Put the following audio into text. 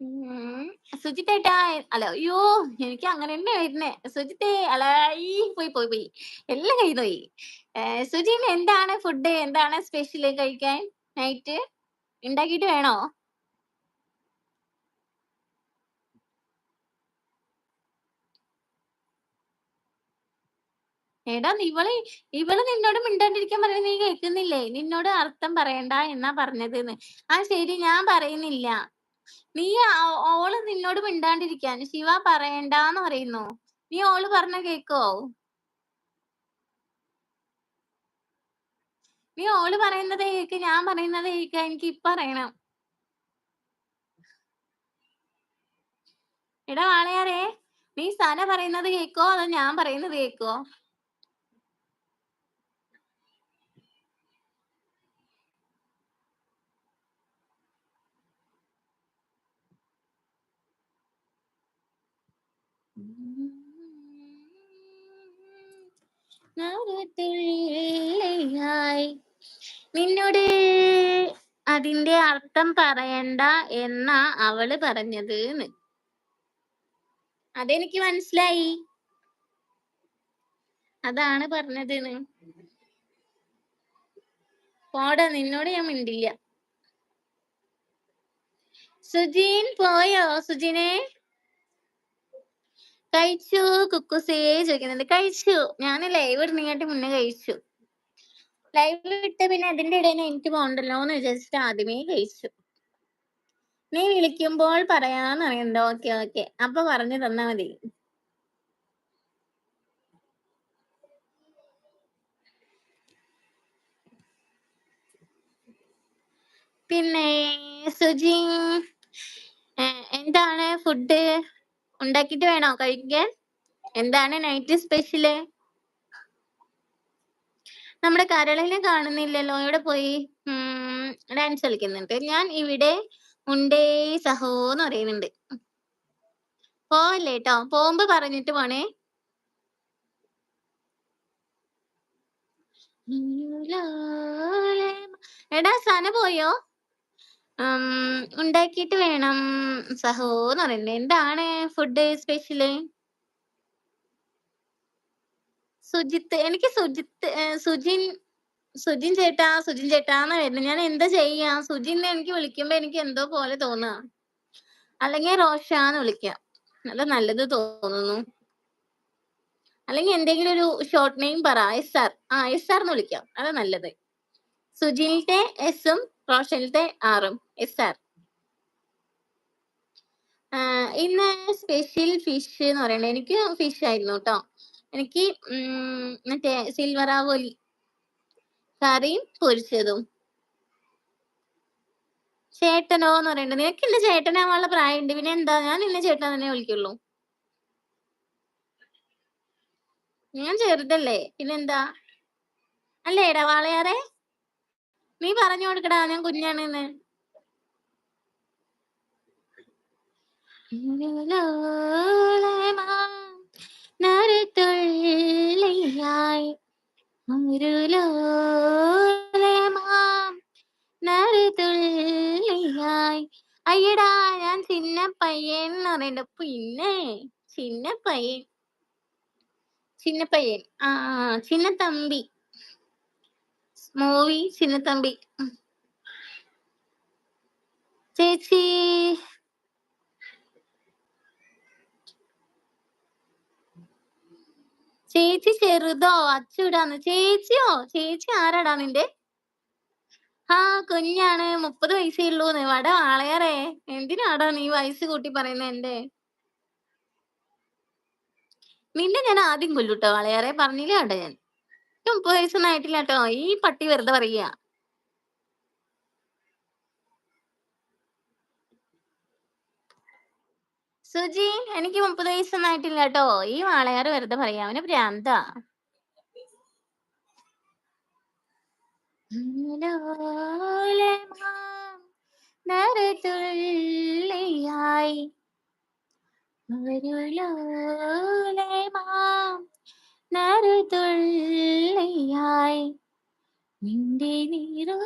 ഉം. സുജിത്തേട്ടാ അല്ല അയ്യോ! എനിക്ക് അങ്ങനെന്നെ വരുന്നേ. സുജിത്തേ അലായി പോയി, പോയി, പോയി. എല്ലാം കയ്യിന്ന് പോയി. സുജിന് എന്താണ് ഫുഡ്? എന്താണ് സ്പെഷ്യല് കഴിക്കാൻ നൈറ്റ്? ഇണ്ടാക്കീട്ട് വേണോ? എടാ ഇവള് നിന്നോട് മിണ്ടാണ്ടിരിക്കാൻ പറയുന്നത് നീ കേൾക്കുന്നില്ലേ? നിന്നോട് അർത്ഥം പറയണ്ട എന്നാ പറഞ്ഞത്ന്ന്. ആ ശരി ഞാൻ പറയുന്നില്ല. നീ ഓള് നിന്നോട് മിണ്ടാണ്ടിരിക്കാൻ. ശിവ പറയണ്ടാന്ന് പറയുന്നു. നീ ഓള് പറഞ്ഞ കേക്കോ? നീ ഓള് പറയുന്നത് കേക്ക്. ഞാൻ പറയുന്നത് കേക്ക. എനിക്ക് ഇപ്പ അറിയണം. എടാ വാളയാറേ നീ സന പറയുന്നത് കേക്കോ? അതോ ഞാൻ പറയുന്നത് കേക്കോ? തുള്ളിയായി നിന്നോട് അതിന്റെ അർത്ഥം പറയണ്ട എന്നാ അവള് പറഞ്ഞത് ന്ന്. അതെനിക്ക് മനസ്സിലായി. അതാണ് പറഞ്ഞത് ന്ന്. പോടാ നിന്നോട് ഞാൻ മിണ്ടില്ല. സുജീൻ പോയോ? സുജിനെ കഴിച്ചു. കുക്കുസേ ചോദിക്കുന്നുണ്ട്. കഴിച്ചു. ഞാൻ ലൈവ് ഇടുന്നതിനായിട്ട് മുന്നേ കഴിച്ചു. ലൈവ് ഇട്ട് പിന്നെ അതിന്റെ ഇടയിൽ എനിക്ക് പോകണ്ടല്ലോ എന്ന് വിചാരിച്ചിട്ട് ആദ്യമേ കഴിച്ചു. നീ വിളിക്കുമ്പോൾ പറയാന്ന് പറയുന്നുണ്ട്. Okay okay. അപ്പൊ പറഞ്ഞു തന്നാ മതി. പിന്നെ സുജി എന്താണ് ഫുഡ് ഉണ്ടാക്കിട്ട് വേണോ കഴിക്കാൻ? എന്താണ് നൈറ്റ് സ്പെഷ്യല്? നമ്മുടെ കരളിനെ കാണുന്നില്ലല്ലോ, എവിടെ പോയി? ഡാൻസ് കളിക്കുന്നുണ്ട്. ഞാൻ ഇവിടെ ഉണ്ടേ സഹോന്ന് പറയുന്നുണ്ട്. പോവല്ലേ ട്ടോ, പോകുമ്പോ പറഞ്ഞിട്ട് പോണേ. എടാ സന പോയോ? ഉണ്ടാക്കിയിട്ട് വേണം സഹോന്ന് പറയുന്നത്. എന്താണ് ഫുഡ് സ്പെഷ്യല്? സുജിത്ത്, എനിക്ക് സുജിൻ ചേട്ടാ സുജിൻ ചേട്ടാന്ന് വരുന്നത്. ഞാൻ എന്താ ചെയ്യാ? സുജിന്ന് എനിക്ക് വിളിക്കുമ്പോ എനിക്ക് എന്തോ പോലെ തോന്നാ. അല്ലെങ്കിൽ റോഷാന്ന് വിളിക്കാം. അത് നല്ലത് തോന്നുന്നു. അല്ലെങ്കിൽ എന്തെങ്കിലും ഒരു ഷോർട്ട് നെയിം പറ. SR. SR എന്ന് വിളിക്കാം. അതാ നല്ലത്. സുജിനിത്തെ എസും റോഷനിലത്തെ ആറും. SR. ഇന്ന് സ്പെഷ്യൽ ഫിഷ് എന്ന് പറയണേ. എനിക്ക് ഫിഷ് ആയിരുന്നു കേട്ടോ. എനിക്ക് മറ്റേ സിൽവറാവോലി കറിയും പൊരിച്ചതും. ചേട്ടനോ എന്ന് പറയണ്ട. നിനക്ക് എന്റെ ചേട്ടനാവാനുള്ള പ്രായമുണ്ട്. പിന്നെ എന്താ, ഞാൻ നിന്നെ ചേട്ടൻ തന്നെ വിളിക്കുള്ളൂ. ഞാൻ ചെറുതല്ലേ, പിന്നെന്താ? അല്ലേ എടാ വാളയാറെ, നീ പറഞ്ഞു കൊടുക്കടാ ഞാൻ കുഞ്ഞാണെന്ന്. അയ്യടാ ഞാൻ ചിന്ന പയ്യൻ എന്ന് പറയണ്ട. പിന്നെ ചിന്നപ്പയ്യൻ ചിന്നപ്പയ്യൻ ചിന്നത്തമ്പി മൂവി ചിന്നത്തമ്പി. ചേച്ചി ചേച്ചി ചെറുതോ? അച്ചുടാന്ന്. ചേച്ചിയോ? ചേച്ചി ആരാടാ നിന്റെ? കുഞ്ഞാണ്. 30 വയസ്സേ ഉള്ളൂന്ന്. വട വാളയാറേ, എന്തിനാടാ നീ വയസ്സ് കൂട്ടി പറയുന്നത് എന്റെ? നിന്നെ ഞാൻ ആദ്യം കൊല്ലൂട്ടോ വാളയാറെ, പറഞ്ഞില്ലേ കേട്ടോ ഞാൻ. 30 വയസ്സൊന്നും ആയിട്ടില്ല കേട്ടോ. ഈ പട്ടി വെറുതെ പറയാ. സുജി എനിക്ക് 30 വയസ്സൊന്നും ആയിട്ടില്ല കേട്ടോ. ഈ വാളയാറ് വെറുതെ പറയാ. അവന് ഭ്രാന്താ. നറുതുള്ളിയായി നറുതുള്ളിയായി നിന്റെ നീറും